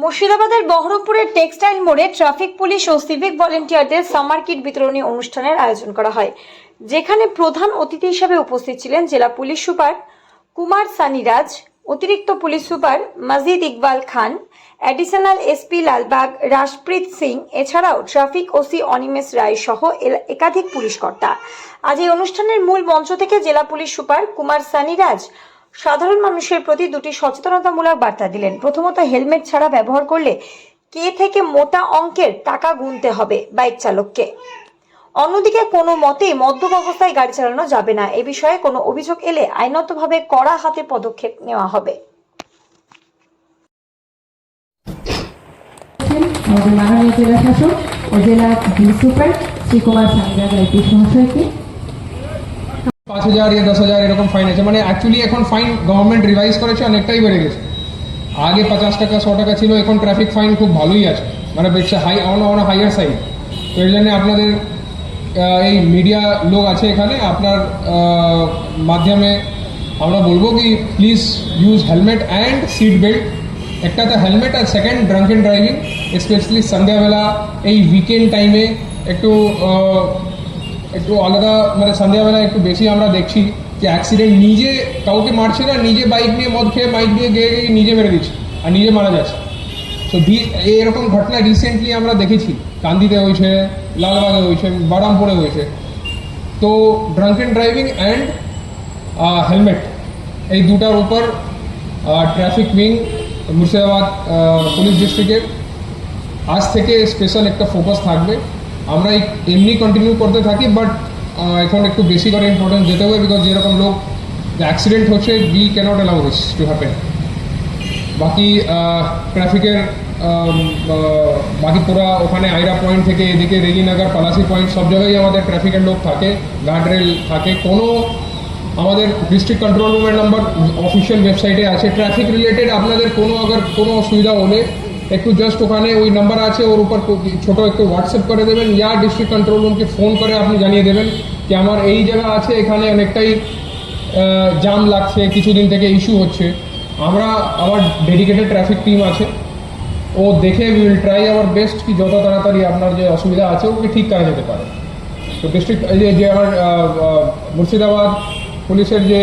মুর্শিদাবাদের বহরমপুরের টেক্সটাইল মোড়ে ট্রাফিক পুলিশ ও সিভিক ভলেন্টিয়ারদের সামার কিট বিতরণী অনুষ্ঠানের আয়োজন করা হয়, যেখানে প্রধান অতিথি হিসেবে উপস্থিত ছিলেন জেলা পুলিশ সুপার কুমার সানিরাজ, অতিরিক্ত পুলিশ সুপার মজিদ ইকবাল খান, অ্যাডিশনাল এসপি লালবাগ রাশপ্রীত সিং, এছাড়াও ট্রাফিক ওসি অনিমেষ রায় সহ একাধিক পুলিশ কর্তা। আজ এই অনুষ্ঠানের মূল মঞ্চ থেকে জেলা পুলিশ সুপার কুমার সানিরাজ সাধারণ মানুষের প্রতি দুটি সচেতনতামূলক বার্তা দিলেন। প্রথমত, হেলমেট ছাড়া ব্যবহার করলে কে থেকে মোটা অঙ্কের টাকা গুনতে হবে বাইক চালককে। অন্যদিকে কোনো মতেই মদ্যপ অবস্থায় গাড়ি চালানো যাবে না। এ বিষয়ে কোনো অভিযোগ এলে আইনগতভাবে কড়া হাতে পদক্ষেপ নেওয়া হবে। আমাদের মাননীয় জেলা শাসক ও জেলা police super Shri Kumar Saniraj IPS মহাশয়কে 5,000 या 10,000 এরকম ফাইন আছে। মানে অ্যাকচুয়ালি এখন ফাইন গভর্নমেন্ট রিভাইজ করেছে, অনেকটাই বেড়ে গেছে। আগে 50 টাকা 100 টাকা ছিল, এখন ট্রাফিক ফাইন খুব ভালোই আছে, মানে বেশি হাই অন হাইয়ার সাইড। তো এর জন্য আপনাদের এই মিডিয়া লোক আছে এখানে, আপনার মাধ্যমে আমরা বলবো কি please use helmet and sit belt. একটা তো হেলমেট, আর সেকেন্ড ড্রাঙ্কেন ড্রাইভিং, স্পেশালি সন্ধ্যাবেলা এই উইকেন্ড টাইমে একটু আলাদা, মানে সন্ধ্যাবেলা একটু বেশি আমরা দেখছি যে অ্যাক্সিডেন্ট, নিজে কাউকে মারছে না, নিজে বাইক নিয়ে মদ খেয়ে বাইক দিয়ে গিয়ে নিজে মেরে দিচ্ছে আর নিজে মারা যাচ্ছে। তো এরকম ঘটনা রিসেন্টলি আমরা দেখেছি, কান্দিতে হয়েছে, লালবাগে হয়েছে, বারামপুরে হয়েছে। তো ড্রাঙ্কেন ড্রাইভিং অ্যান্ড হেলমেট, এই দুটার উপর ট্রাফিক উইং মুর্শিদাবাদ পুলিশ ডিস্ট্রিক্টের আজ থেকে স্পেশাল একটা ফোকাস থাকবে। আমরা এমনি কন্টিনিউ করতে থাকি, বাট এখন একটু বেশি করে ইম্পর্টেন্স দিতে হবে, বিকজ যেরকম লোক অ্যাক্সিডেন্ট হচ্ছে, we cannot allow this to happen. বাকি ট্রাফিকের বাকি পুরা ওখানে আইরা পয়েন্ট থেকে এদিকে রেলিনগর, পলাশি পয়েন্ট, সব জায়গায় আমাদের ট্রাফিকের লোক থাকে, গার্ডরেল থাকে। কোনো আমাদের ডিস্ট্রিক্ট কন্ট্রোল রুমের নাম্বার অফিসিয়াল ওয়েবসাইটে আছে। ট্রাফিক রিলেটেড আপনাদের কোনো অসুবিধা হলে একটু জাস্ট ওখানে ওই নাম্বার আছে, ওর উপর ছোটো একটু হোয়াটসঅ্যাপ করে দেবেন, ইয়া ডিস্ট্রিক্ট কন্ট্রোল রুমকে ফোন করে আপনি জানিয়ে দেবেন যে আমার এই জায়গা আছে, এখানে অনেকটাই জাম লাগছে, কিছুদিন থেকে ইস্যু হচ্ছে। আমার ডেডিকেটেড ট্রাফিক টিম আছে, ও দেখে we will try our best কি যত তাড়াতাড়ি আপনার যে অসুবিধা আছে ওকে ঠিক করা যেতে পারে। তো ডিস্ট্রিক্ট যে আমার মুর্শিদাবাদ পুলিশের যে